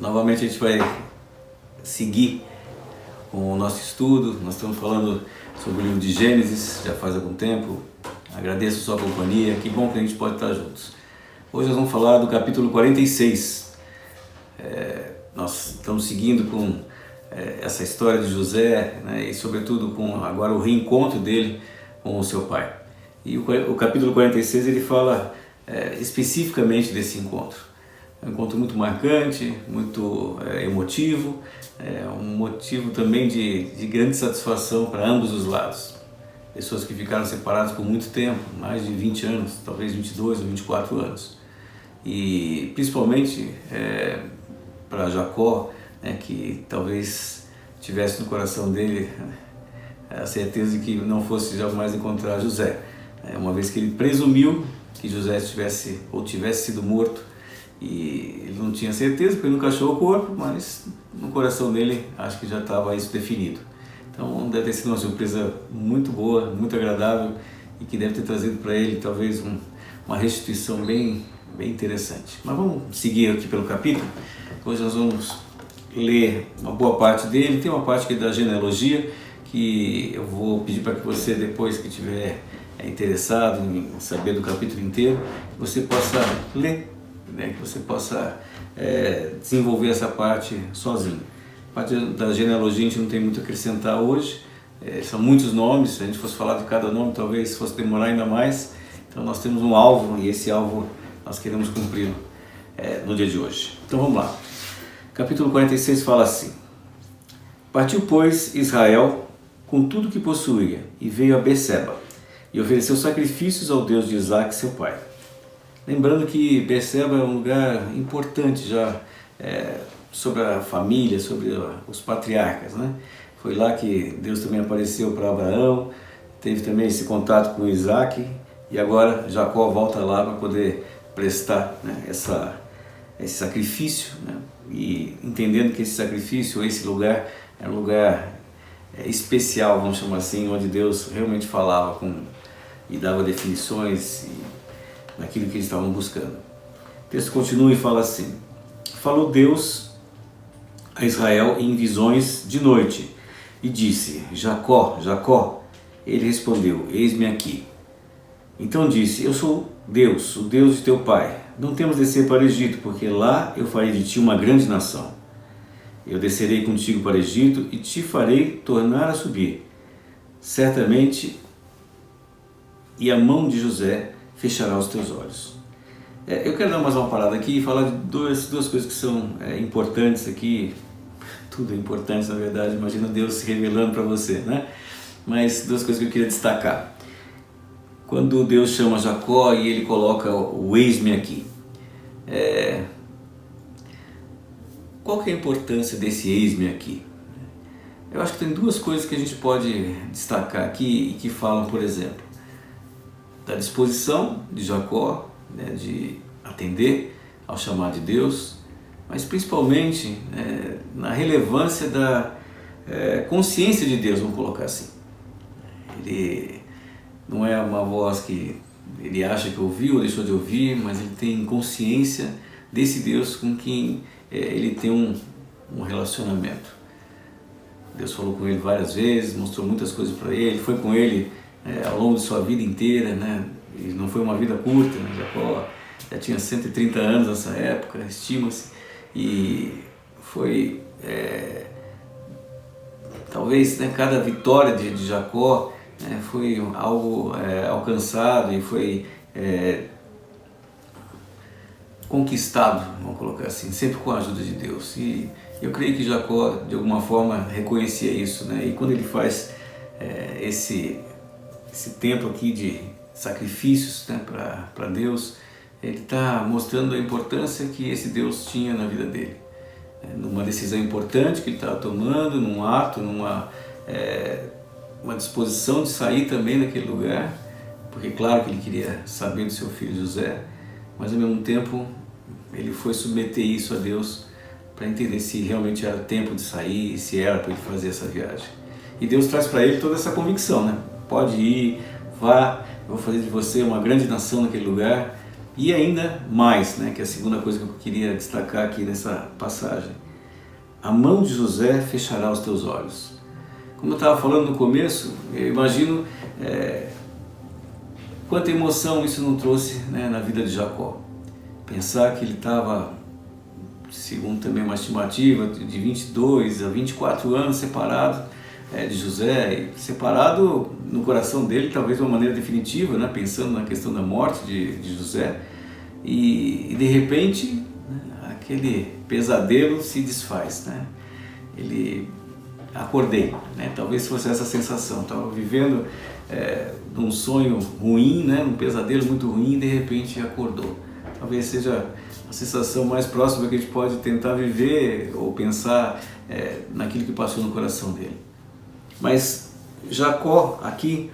Novamente a gente vai seguir com o nosso estudo. Nós estamos falando sobre o livro de Gênesis já faz algum tempo. Agradeço a sua companhia, que bom que a gente pode estar juntos. Hoje nós vamos falar do capítulo 46. Nós estamos seguindo com essa história de José, né, e sobretudo com agora o reencontro dele com o seu pai. E o capítulo 46 ele fala especificamente desse encontro. É um encontro muito marcante, muito emotivo, um motivo também de grande satisfação para ambos os lados. Pessoas que ficaram separadas por muito tempo, mais de 20 anos, talvez 22 ou 24 anos. E principalmente para Jacó, né, que talvez tivesse no coração dele a certeza de que não fosse jamais encontrar José, uma vez que ele presumiu que José tivesse sido morto. E ele não tinha certeza porque ele nunca achou o corpo, mas no coração dele acho que já estava isso definido. Então deve ter sido uma surpresa muito boa, muito agradável e que deve ter trazido para ele talvez uma restituição bem interessante. Mas vamos seguir aqui pelo capítulo. Hoje nós vamos ler uma boa parte dele. Tem uma parte aqui da genealogia que eu vou pedir para que você, depois que estiver interessado em saber do capítulo inteiro, você possa ler, né, que você possa desenvolver essa parte sozinho. A parte da genealogia a gente não tem muito a acrescentar hoje, são muitos nomes, se a gente fosse falar de cada nome talvez fosse demorar ainda mais, então nós temos um alvo e esse alvo nós queremos cumpri-lo no dia de hoje. Então vamos lá. Capítulo 46 fala assim: Partiu, pois, Israel com tudo que possuía e veio a Berseba e ofereceu sacrifícios ao Deus de Isaque seu pai. Lembrando que Berseba é um lugar importante já sobre a família, sobre os patriarcas, né? Foi lá que Deus também apareceu para Abraão, teve também esse contato com Isaque e agora Jacó volta lá para poder prestar, né, esse sacrifício, né? E entendendo que esse sacrifício, esse lugar, é um lugar especial, vamos chamar assim, onde Deus realmente falava e dava definições naquilo que eles estavam buscando. O texto continua e fala assim: Falou Deus a Israel em visões de noite e disse: Jacó, Jacó. Ele respondeu: Eis-me aqui. Então disse: Eu sou Deus, o Deus de teu pai. Não temos de descer para o Egito, porque lá eu farei de ti uma grande nação. Eu descerei contigo para o Egito e te farei tornar a subir. Certamente, e a mão de José fechará os teus olhos. Eu quero dar mais uma parada aqui e falar de duas coisas que são importantes aqui. Tudo é importante, na verdade, imagina Deus se revelando para você, né? Mas duas coisas que eu queria destacar. Quando Deus chama Jacó e ele coloca o eis-me aqui, qual que é a importância desse eis-me aqui? Eu acho que tem duas coisas que a gente pode destacar aqui e que falam, por exemplo, da disposição de Jacó, né, de atender ao chamado de Deus, mas principalmente na relevância da consciência de Deus, vamos colocar assim. Ele não é uma voz que ele acha que ouviu ou deixou de ouvir, mas ele tem consciência desse Deus com quem ele tem um relacionamento. Deus falou com ele várias vezes, mostrou muitas coisas para ele, foi com ele ao longo de sua vida inteira, né? E não foi uma vida curta, né? Jacó já tinha 130 anos nessa época, estima-se, e foi talvez, né, cada vitória de Jacó foi algo alcançado e foi conquistado, vamos colocar assim, sempre com a ajuda de Deus. E eu creio que Jacó de alguma forma reconhecia isso, né? E quando ele faz esse tempo aqui de sacrifícios, né, para Deus, ele está mostrando a importância que esse Deus tinha na vida dele, numa decisão importante que ele estava tomando, num ato, uma disposição de sair também daquele lugar, porque claro que ele queria saber do seu filho José, mas ao mesmo tempo ele foi submeter isso a Deus para entender se realmente era tempo de sair, se era para ele fazer essa viagem. E Deus traz para ele toda essa convicção, né? Pode ir, vá, eu vou fazer de você uma grande nação naquele lugar. E ainda mais, né, que é a segunda coisa que eu queria destacar aqui nessa passagem. A mão de José fechará os teus olhos. Como eu estava falando no começo, eu imagino quanta emoção isso não trouxe, né, na vida de Jacó. Pensar que ele estava, segundo também uma estimativa, de 22 a 24 anos separado de José, e separado no coração dele, talvez de uma maneira definitiva, né, pensando na questão da morte de José, e de repente, né, aquele pesadelo se desfaz, né? Acordei, né? Talvez fosse essa sensação, estava vivendo num sonho ruim, né? Um pesadelo muito ruim, e de repente acordou. Talvez seja a sensação mais próxima que a gente pode tentar viver ou pensar naquilo que passou no coração dele. Mas Jacó aqui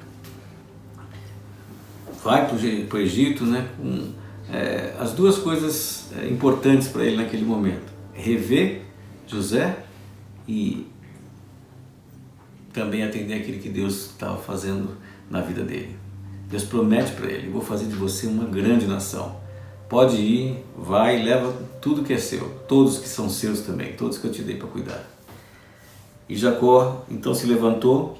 vai para o Egito, né, com as duas coisas importantes para ele naquele momento: rever José e também atender aquilo que Deus estava fazendo na vida dele. Deus promete para ele: vou fazer de você uma grande nação. Pode ir, vai, leva tudo que é seu, todos que são seus também, todos que eu te dei para cuidar. E Jacó então se levantou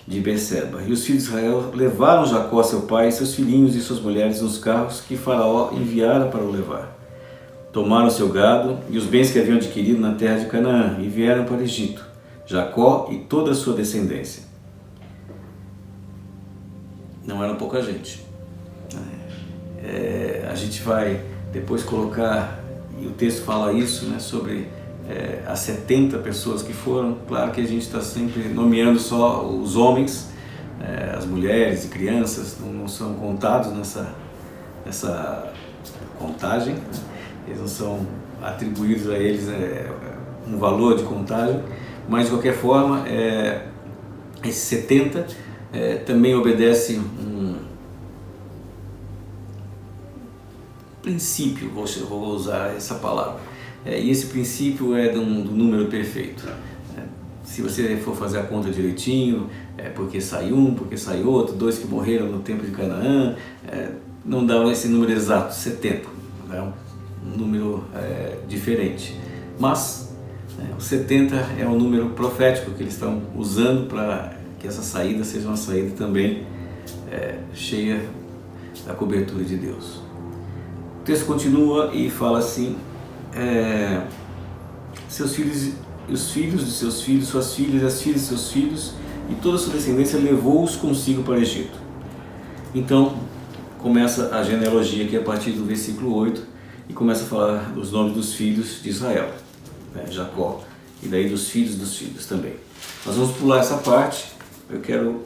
de Berseba, e os filhos de Israel levaram Jacó, seu pai, seus filhinhos e suas mulheres nos carros que Faraó enviara para o levar. Tomaram seu gado e os bens que haviam adquirido na terra de Canaã e vieram para o Egito, Jacó e toda a sua descendência. Não era pouca gente. A gente vai depois colocar, e o texto fala isso, né, sobre as 70 pessoas que foram. Claro que a gente está sempre nomeando só os homens, as mulheres e crianças não são contados nessa contagem, eles não são atribuídos a eles um valor de contagem, mas de qualquer forma, esses 70 também obedecem um princípio, vou usar essa palavra, e esse princípio é do número perfeito. Se você for fazer a conta direitinho, porque sai um, porque sai outro, 2 que morreram no tempo de Canaã, não dá esse número exato, 70, é um número diferente, mas o 70 é um número profético que eles estão usando para que essa saída seja uma saída também cheia da cobertura de Deus. O texto continua e fala assim: seus filhos, os filhos de seus filhos, suas filhas, as filhas de seus filhos e toda a sua descendência levou-os consigo para o Egito. Então começa a genealogia aqui a partir do versículo 8 e começa a falar dos nomes dos filhos de Israel, Jacó, e daí dos filhos também. Nós vamos pular essa parte, eu quero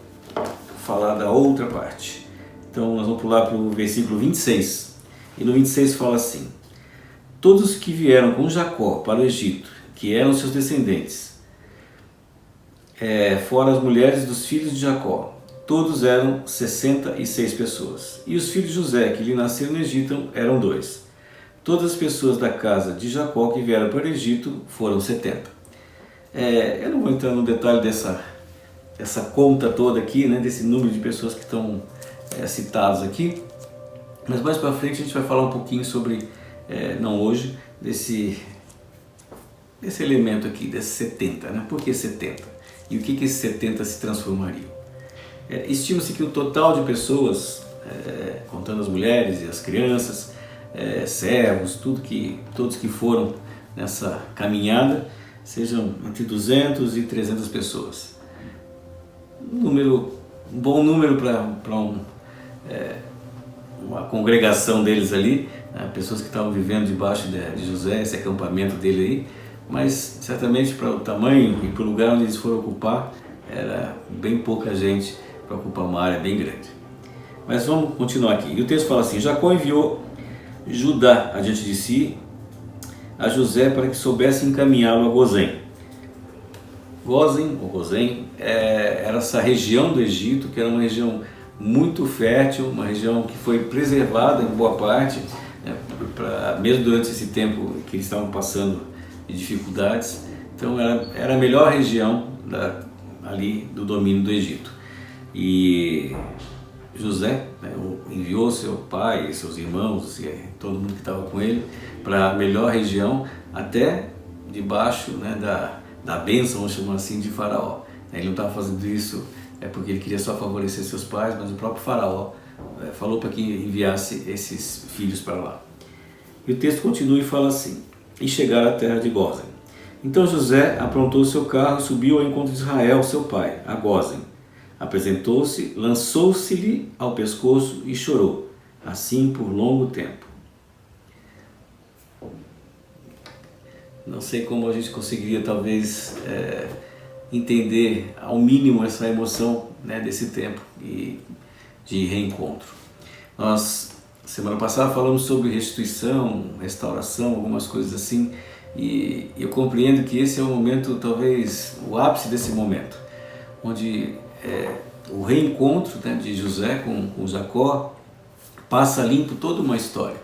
falar da outra parte. Então nós vamos pular para o versículo 26, e no 26 fala assim: todos que vieram com Jacó para o Egito, que eram seus descendentes, fora as mulheres dos filhos de Jacó, todos eram 66 pessoas. E os filhos de José, que lhe nasceram no Egito, eram 2. Todas as pessoas da casa de Jacó que vieram para o Egito foram 70. Eu não vou entrar no detalhe dessa conta toda aqui, né, desse número de pessoas que estão citados aqui, mas mais para frente a gente vai falar um pouquinho sobre, não hoje, desse elemento aqui, desses 70, né? Por que 70? E o que esses 70 se transformariam? Estima-se que o total de pessoas, contando as mulheres e as crianças, servos, todos que foram nessa caminhada, sejam entre 200 e 300 pessoas. Um bom número para uma congregação deles ali, né? Pessoas que estavam vivendo debaixo de José, esse acampamento dele aí, mas certamente para o tamanho e para o lugar onde eles foram ocupar, era bem pouca gente para ocupar uma área bem grande. Mas vamos continuar aqui. E o texto fala assim: Jacó enviou Judá adiante de si a José para que soubesse encaminhá-lo a Gozém. Gozém era essa região do Egito, que era uma região muito fértil, uma região que foi preservada em boa parte, né, mesmo durante esse tempo que eles estavam passando de dificuldades. Então era a melhor região ali do domínio do Egito. E José, né, enviou seu pai, seus irmãos e todo mundo que estava com ele para a melhor região, até debaixo, né, da bênção, vamos chamar assim, de Faraó. Ele não estava fazendo isso porque ele queria só favorecer seus pais, mas o próprio Faraó falou para que enviasse esses filhos para lá. E o texto continua e fala assim: e chegaram à terra de Gósen. Então José aprontou seu carro e subiu ao encontro de Israel, seu pai, a Gósen. Apresentou-se, lançou-se-lhe ao pescoço e chorou, assim por longo tempo. Não sei como a gente conseguiria talvez entender ao mínimo essa emoção, né, desse tempo e de reencontro. Nós, semana passada, falamos sobre restituição, restauração, algumas coisas assim, e eu compreendo que esse é o momento, talvez o ápice desse momento, onde o reencontro, né, de José com Jacó passa limpo toda uma história.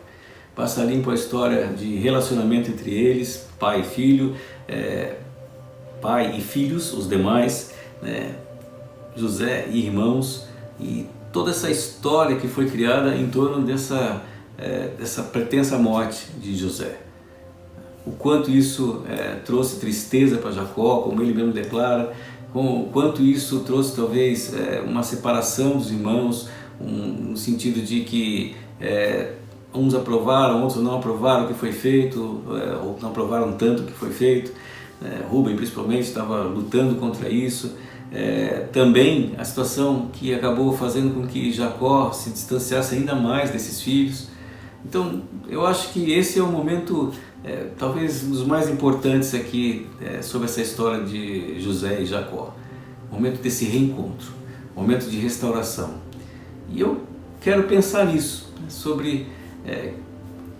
Passa limpo a história de relacionamento entre eles, pai e filho, pai e filhos, os demais, né, José e irmãos, e toda essa história que foi criada em torno dessa pretensa morte de José. O quanto isso trouxe tristeza para Jacó, como ele mesmo declara, o quanto isso trouxe talvez uma separação dos irmãos, no sentido de que uns aprovaram, outros não aprovaram o que foi feito, ou não aprovaram tanto o que foi feito. Rubem principalmente estava lutando contra isso. Também a situação que acabou fazendo com que Jacó se distanciasse ainda mais desses filhos. Então eu acho que esse é o momento talvez um dos mais importantes aqui sobre essa história de José e Jacó. O momento desse reencontro, o momento de restauração. E eu quero pensar nisso, né, sobre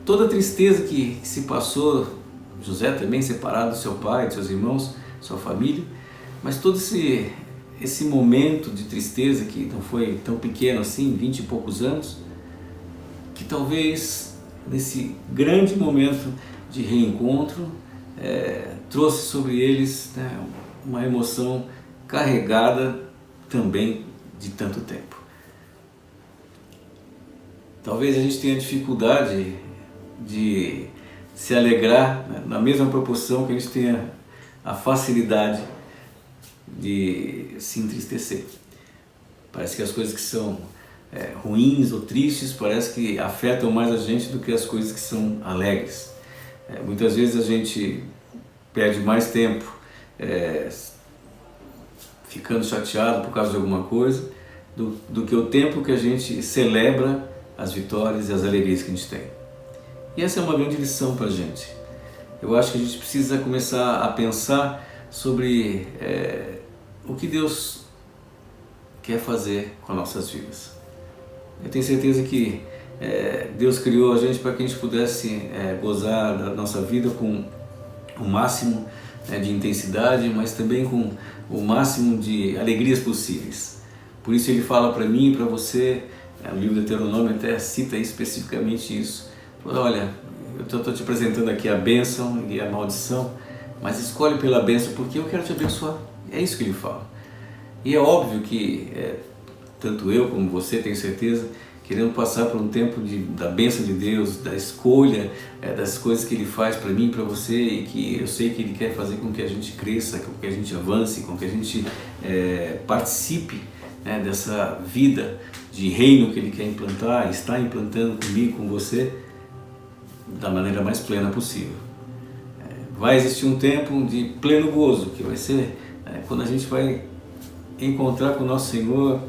toda a tristeza que se passou, José também separado do seu pai, de seus irmãos, sua família, mas todo esse momento de tristeza que não foi tão pequeno assim, 20 e poucos anos, que talvez nesse grande momento de reencontro trouxe sobre eles, né, uma emoção carregada também de tanto tempo. Talvez a gente tenha dificuldade de se alegrar, né, na mesma proporção que a gente tenha a facilidade de se entristecer. Parece que as coisas que são ruins ou tristes parece que afetam mais a gente do que as coisas que são alegres. Muitas vezes a gente perde mais tempo ficando chateado por causa de alguma coisa do que o tempo que a gente celebra as vitórias e as alegrias que a gente tem. E essa é uma grande lição para a gente. Eu acho que a gente precisa começar a pensar sobre o que Deus quer fazer com as nossas vidas. Eu tenho certeza que Deus criou a gente para que a gente pudesse gozar da nossa vida com o máximo de intensidade, mas também com o máximo de alegrias possíveis. Por isso Ele fala para mim e para você, o livro de Deuteronômio até cita especificamente isso. Olha, eu estou te apresentando aqui a bênção e a maldição, mas escolhe pela bênção porque eu quero te abençoar. É isso que Ele fala. E é óbvio que tanto eu como você, tenho certeza, queremos passar por um tempo da bênção de Deus, da escolha das coisas que Ele faz para mim e para você, e que eu sei que Ele quer fazer com que a gente cresça, com que a gente avance, com que a gente participe, né, dessa vida de reino que Ele quer implantar, está implantando comigo, com você, da maneira mais plena possível. Vai existir um tempo de pleno gozo, que vai ser quando a gente vai encontrar com o nosso Senhor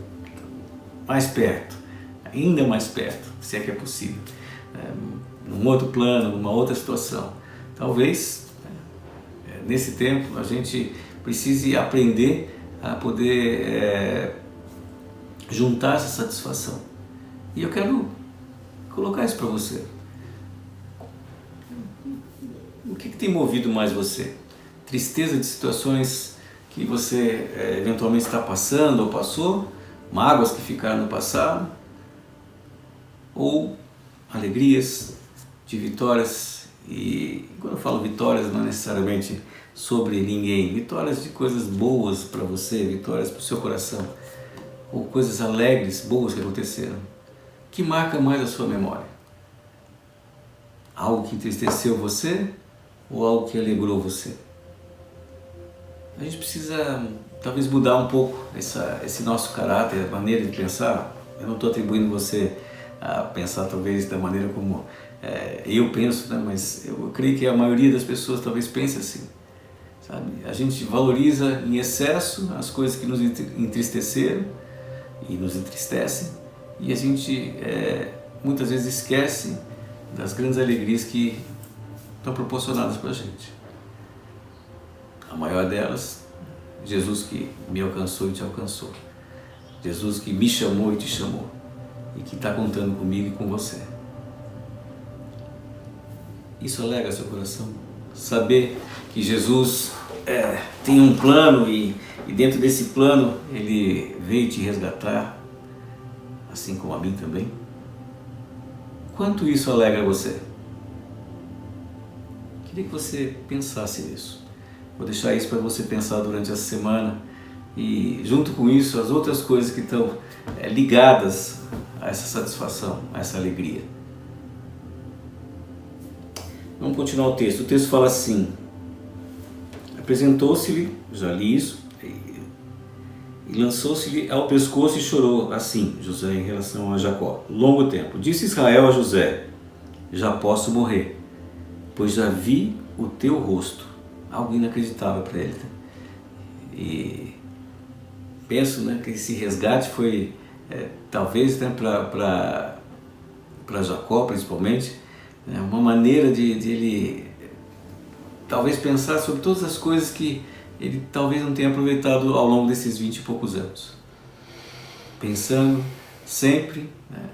mais perto, ainda mais perto, se é que é possível, num outro plano, numa outra situação. Talvez nesse tempo a gente precise aprender a poder juntar essa satisfação. E eu quero colocar isso para você. O que tem movido mais você? Tristeza de situações que você eventualmente está passando ou passou? Mágoas que ficaram no passado? Ou alegrias de vitórias? E quando eu falo vitórias, não é necessariamente sobre ninguém. Vitórias de coisas boas para você, vitórias para o seu coração. ou coisas alegres, boas que aconteceram? Que marca mais a sua memória? Algo que entristeceu você ou algo que alegrou você? A gente precisa talvez mudar um pouco esse nosso caráter, a maneira de pensar. Eu não estou atribuindo você a pensar talvez da maneira como eu penso, né? Mas eu creio que a maioria das pessoas talvez pense assim, sabe? A gente valoriza em excesso as coisas que nos entristeceram e nos entristecem, e a gente muitas vezes esquece das grandes alegrias que estão proporcionadas para a gente. A maior delas, Jesus que me alcançou e te alcançou. Jesus que me chamou e te chamou. E que está contando comigo e com você. Isso alegra seu coração? Saber que Jesus tem um plano e dentro desse plano Ele veio te resgatar, assim como a mim também. Quanto isso alegra você? Queria que você pensasse nisso. Vou deixar isso para você pensar durante essa semana e junto com isso as outras coisas que estão ligadas a essa satisfação, a essa alegria. Vamos continuar o texto. O texto fala assim: apresentou-se-lhe, já li isso, e lançou-se-lhe ao pescoço e chorou assim, José em relação a Jacó, longo tempo. Disse Israel a José: já posso morrer, pois já vi o teu rosto. Algo inacreditável para ele. E penso, né, que esse resgate foi talvez, né, para Jacó principalmente, né, uma maneira de ele talvez pensar sobre todas as coisas que ele talvez não tenha aproveitado ao longo desses 20 e poucos anos. Pensando sempre, né,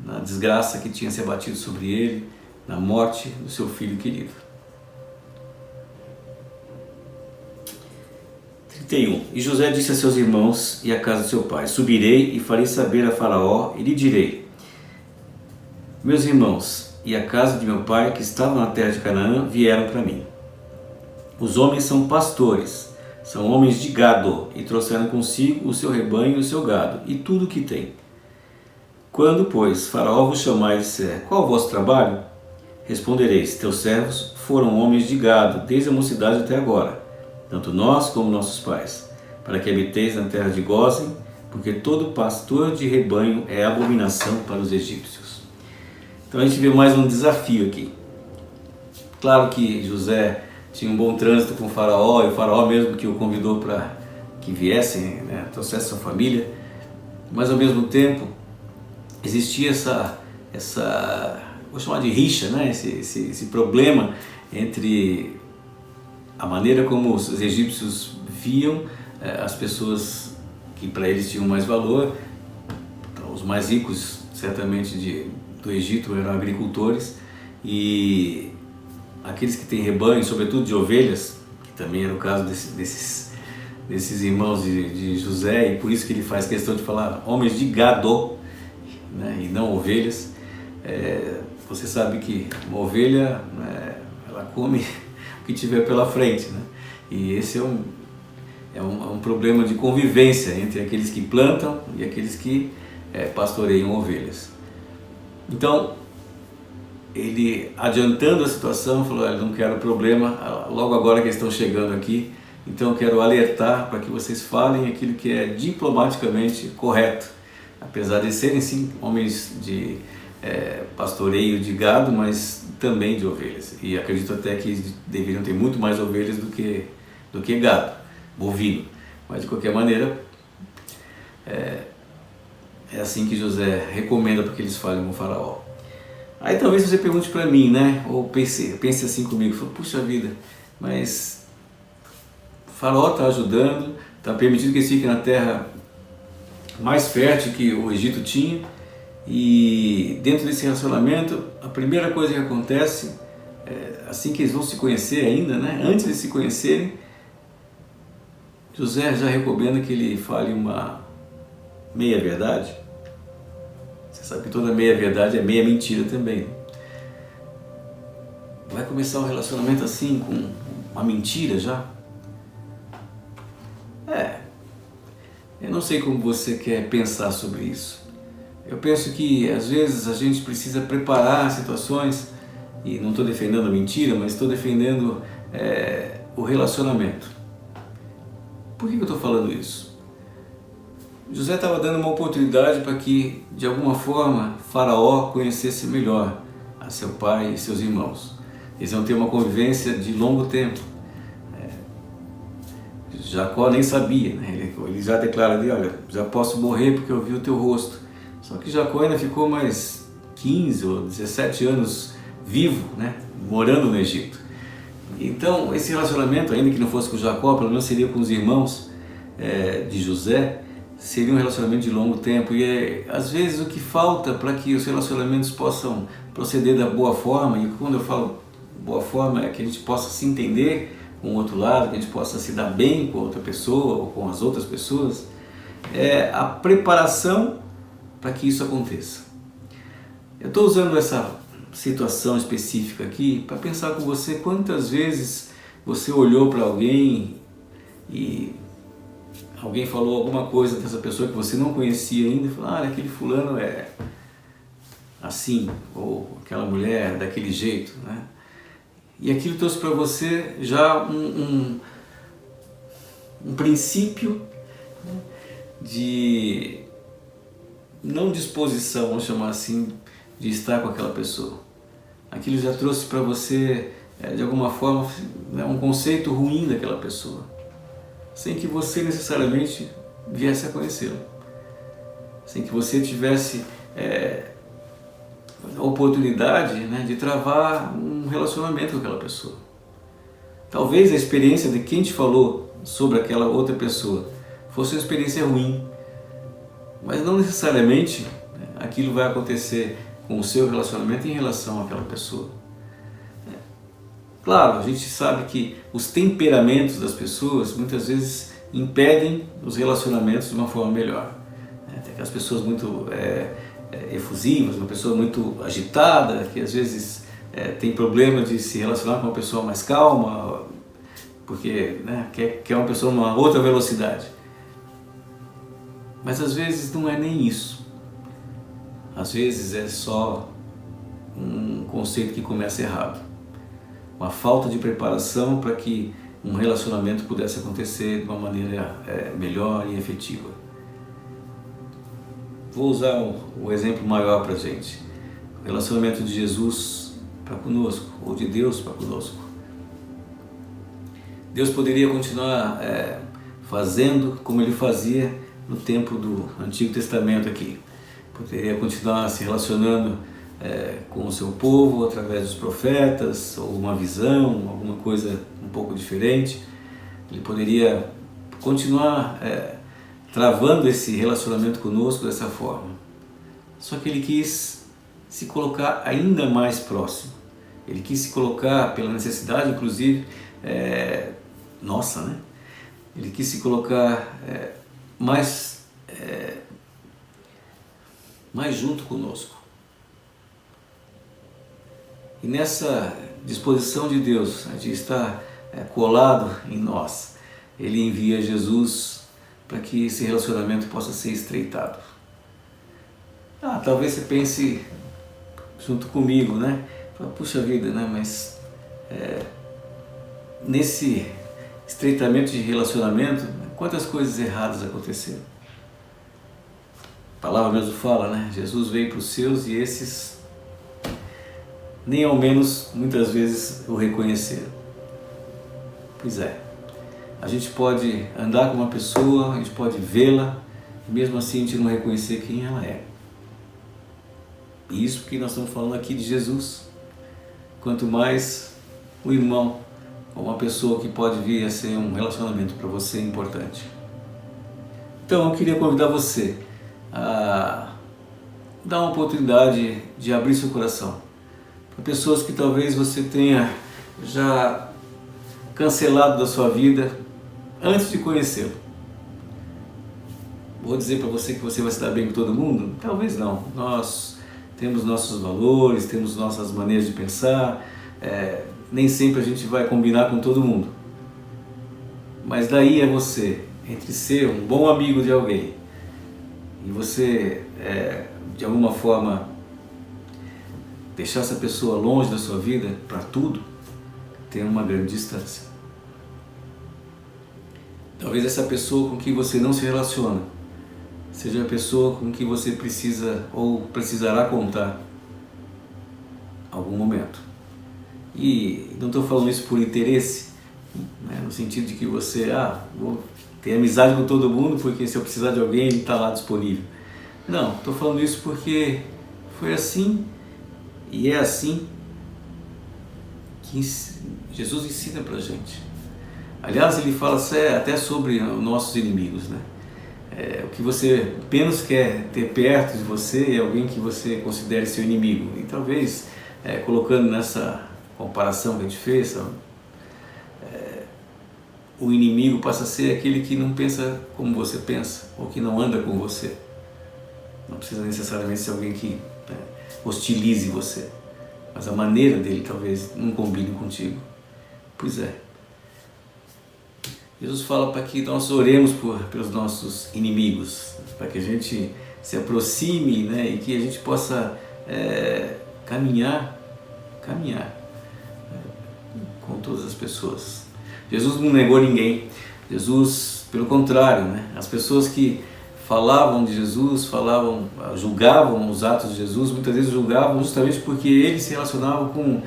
na desgraça que tinha se abatido sobre ele, na morte do seu filho querido. 31. E José disse a seus irmãos e à casa de seu pai: subirei e farei saber a Faraó e lhe direi: meus irmãos e a casa de meu pai que estavam na terra de Canaã vieram para mim. Os homens são pastores, são homens de gado, e trouxeram consigo o seu rebanho e o seu gado, e tudo o que tem. Quando, pois, Faraó vos chamar e disser: qual é o vosso trabalho? Respondereis: teus servos foram homens de gado, desde a mocidade até agora, tanto nós como nossos pais, para que habiteis na terra de Gósen, porque todo pastor de rebanho é abominação para os egípcios. Então a gente vê mais um desafio aqui. Claro que José tinha um bom trânsito com o Faraó, e o Faraó mesmo que o convidou para que viessem, né, trouxesse sua família, mas ao mesmo tempo existia essa vou chamar de rixa, né, esse problema entre a maneira como os egípcios viam as pessoas que para eles tinham mais valor. Então, os mais ricos certamente do Egito eram agricultores, e aqueles que têm rebanho, sobretudo de ovelhas, que também era o caso desses irmãos de José, e por isso que ele faz questão de falar homens de gado, né, e não ovelhas. Você sabe que uma ovelha, ela come o que tiver pela frente, né? E esse é um problema de convivência entre aqueles que plantam e aqueles que pastoreiam ovelhas. Então, ele, adiantando a situação, falou: eu não quero problema, logo agora que eles estão chegando aqui, então eu quero alertar para que vocês falem aquilo que é diplomaticamente correto, apesar de serem sim homens de pastoreio de gado, mas também de ovelhas, e acredito até que deveriam ter muito mais ovelhas do que gado, bovino, mas de qualquer maneira é assim que José recomenda para que eles falem com o Faraó. Aí talvez você pergunte para mim, né, ou pense assim comigo, fala: puxa vida, mas o Faraó está ajudando, está permitindo que eles fiquem na terra mais fértil que o Egito tinha, e dentro desse relacionamento, a primeira coisa que acontece, assim que eles vão se conhecer ainda, né, antes de se conhecerem, José já recomenda que ele fale uma meia-verdade. Você sabe que toda meia-verdade é meia mentira também. Vai começar um relacionamento assim, com uma mentira já? Eu não sei como você quer pensar sobre isso. Eu penso que às vezes a gente precisa preparar situações, e não estou defendendo a mentira, mas estou defendendo o relacionamento. Por que eu estou falando isso? José estava dando uma oportunidade para que, de alguma forma, Faraó conhecesse melhor a seu pai e seus irmãos. Eles iam ter uma convivência de longo tempo. Jacó nem sabia, né? Ele já declara ali, olha, já posso morrer porque eu vi o teu rosto. Só que Jacó ainda ficou mais 15 ou 17 anos vivo, né? Morando no Egito. Então, esse relacionamento, ainda que não fosse com Jacó, pelo menos seria com os irmãos de José, seria um relacionamento de longo tempo. E às vezes o que falta para que os relacionamentos possam proceder da boa forma, e quando eu falo boa forma é que a gente possa se entender com o outro lado, que a gente possa se dar bem com a outra pessoa ou com as outras pessoas, é a preparação para que isso aconteça. Eu estou usando essa situação específica aqui para pensar com você quantas vezes você olhou para alguém e alguém falou alguma coisa dessa pessoa que você não conhecia ainda e falou, aquele fulano é assim, ou aquela mulher é daquele jeito, né? E aquilo trouxe para você já um princípio de não disposição, vamos chamar assim, de estar com aquela pessoa. Aquilo já trouxe para você, de alguma forma, um conceito ruim daquela pessoa, sem que você necessariamente viesse a conhecê-lo, sem que você tivesse a oportunidade, né, de travar um relacionamento com aquela pessoa. Talvez a experiência de quem te falou sobre aquela outra pessoa fosse uma experiência ruim, mas não necessariamente, né, aquilo vai acontecer com o seu relacionamento em relação àquela pessoa. Claro, a gente sabe que os temperamentos das pessoas muitas vezes impedem os relacionamentos de uma forma melhor. Tem aquelas pessoas muito efusivas, uma pessoa muito agitada, que às vezes tem problema de se relacionar com uma pessoa mais calma, porque, né, quer uma pessoa numa outra velocidade. Mas às vezes não é nem isso. Às vezes é só um conceito que começa errado. Uma falta de preparação para que um relacionamento pudesse acontecer de uma maneira melhor e efetiva. Vou usar o exemplo maior para a gente. O relacionamento de Jesus para conosco, ou de Deus para conosco. Deus poderia continuar fazendo como Ele fazia no tempo do Antigo Testamento aqui. Poderia continuar se relacionando com o seu povo através dos profetas, ou uma visão, alguma coisa um pouco diferente. Ele poderia continuar travando esse relacionamento conosco dessa forma. Só que Ele quis se colocar ainda mais próximo. Ele quis se colocar, pela necessidade inclusive nossa, né? Ele quis se colocar mais junto conosco. E nessa disposição de Deus, de estar colado em nós, Ele envia Jesus para que esse relacionamento possa ser estreitado. Talvez você pense junto comigo, né? Puxa vida, né? Mas nesse estreitamento de relacionamento, quantas coisas erradas aconteceram? A palavra mesmo fala, né? Jesus veio para os seus e esses nem ao menos muitas vezes o reconheceram. Pois é, a gente pode andar com uma pessoa, a gente pode vê-la e mesmo assim a gente não reconhecer quem ela é. E isso porque nós estamos falando aqui de Jesus. Quanto mais um irmão ou uma pessoa que pode vir a ser um relacionamento para você importante. Então eu queria convidar você a dar uma oportunidade de abrir seu coração para pessoas que talvez você tenha já cancelado da sua vida antes de conhecê-lo. Vou dizer para você que você vai se dar bem com todo mundo? Talvez não. Nós temos nossos valores, temos nossas maneiras de pensar, nem sempre a gente vai combinar com todo mundo. Mas daí é você entre ser um bom amigo de alguém e você, de alguma forma, deixar essa pessoa longe da sua vida para tudo, tem uma grande distância. Talvez essa pessoa com quem você não se relaciona seja a pessoa com quem você precisa ou precisará contar algum momento. E não estou falando isso por interesse, né, no sentido de que você, vou ter amizade com todo mundo porque se eu precisar de alguém ele está lá disponível. Não, estou falando isso porque foi assim e é assim que Jesus ensina pra gente. Aliás, ele fala até sobre os nossos inimigos, né? O que você menos quer ter perto de você é alguém que você considere seu inimigo. E talvez, colocando nessa comparação que a gente fez, o inimigo passa a ser aquele que não pensa como você pensa, ou que não anda com você. Não precisa necessariamente ser alguém que hostilize você, mas a maneira dele talvez não combine contigo. Pois é. Jesus fala para que nós oremos pelos nossos inimigos, para que a gente se aproxime, né, e que a gente possa caminhar com todas as pessoas. Jesus não negou ninguém. Jesus, pelo contrário, né, as pessoas que falavam de Jesus, julgavam os atos de Jesus, muitas vezes julgavam justamente porque ele se relacionava com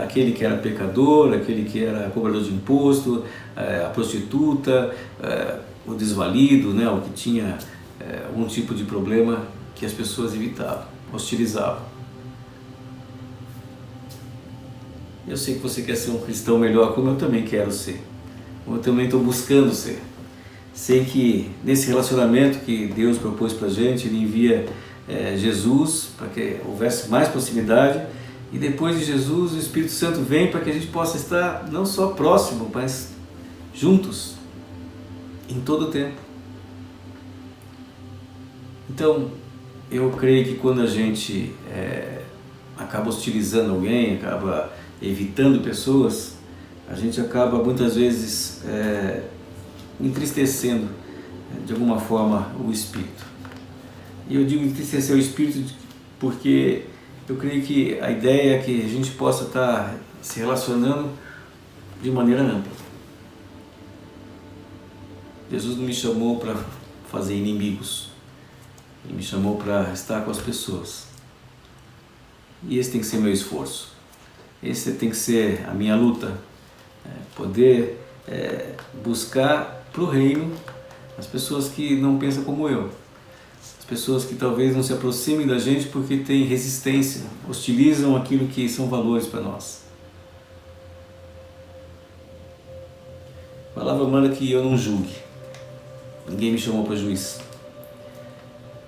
aquele que era pecador, aquele que era cobrador de imposto, a prostituta, o desvalido, né, o que tinha algum tipo de problema que as pessoas evitavam, hostilizavam. Eu sei que você quer ser um cristão melhor, como eu também quero ser, como eu também estou buscando ser. Sei que nesse relacionamento que Deus propôs para a gente, Ele envia Jesus para que houvesse mais proximidade, e depois de Jesus o Espírito Santo vem para que a gente possa estar não só próximo, mas juntos em todo o tempo. Então eu creio que quando a gente acaba hostilizando alguém, acaba evitando pessoas, a gente acaba muitas vezes entristecendo de alguma forma o espírito. E eu digo entristecer o espírito porque eu creio que a ideia é que a gente possa estar se relacionando de maneira ampla. Jesus não me chamou para fazer inimigos, Ele me chamou para estar com as pessoas. E esse tem que ser meu esforço, esse tem que ser a minha luta, poder buscar para o reino as pessoas que não pensam como eu, as pessoas que talvez não se aproximem da gente porque têm resistência, hostilizam aquilo que são valores para nós. A palavra manda que eu não julgue, ninguém me chamou para juiz,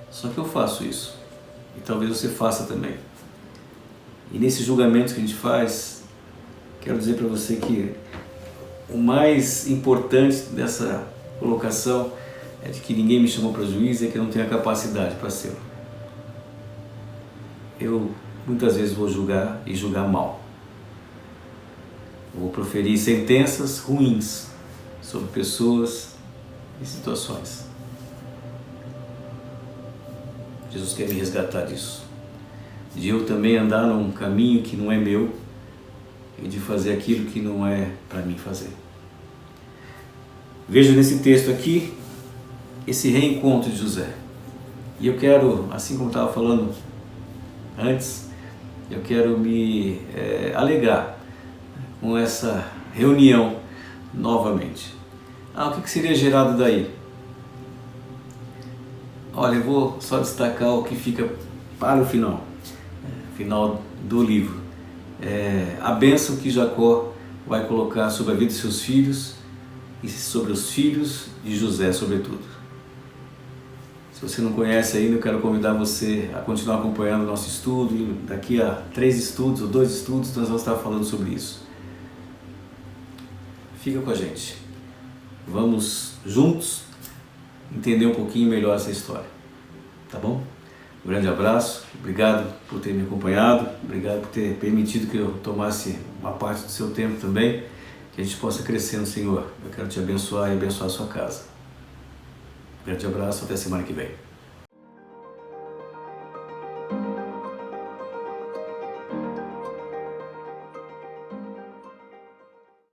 só que eu faço isso, e talvez você faça também. E nesse julgamento que a gente faz, quero dizer para você que o mais importante dessa colocação é de que ninguém me chamou para juiz, é que eu não tenho a capacidade para ser. Eu muitas vezes vou julgar e julgar mal. Vou proferir sentenças ruins sobre pessoas e situações. Jesus quer me resgatar disso, de eu também andar num caminho que não é meu e de fazer aquilo que não é para mim fazer. Vejo nesse texto aqui esse reencontro de José. E eu quero, assim como estava falando antes, eu quero me alegrar com essa reunião novamente. O que seria gerado daí? Olha, eu vou só destacar o que fica para o final do livro. A bênção que Jacó vai colocar sobre a vida de seus filhos e sobre os filhos de José, sobretudo. Se você não conhece ainda, eu quero convidar você a continuar acompanhando o nosso estudo, e daqui a 3 estudos ou 2 estudos nós vamos estar falando sobre isso. Fica com a gente. Vamos juntos entender um pouquinho melhor essa história. Tá bom? Um grande abraço, obrigado por ter me acompanhado, obrigado por ter permitido que eu tomasse uma parte do seu tempo também, que a gente possa crescer no Senhor. Eu quero te abençoar e abençoar a sua casa. Grande abraço, até semana que vem.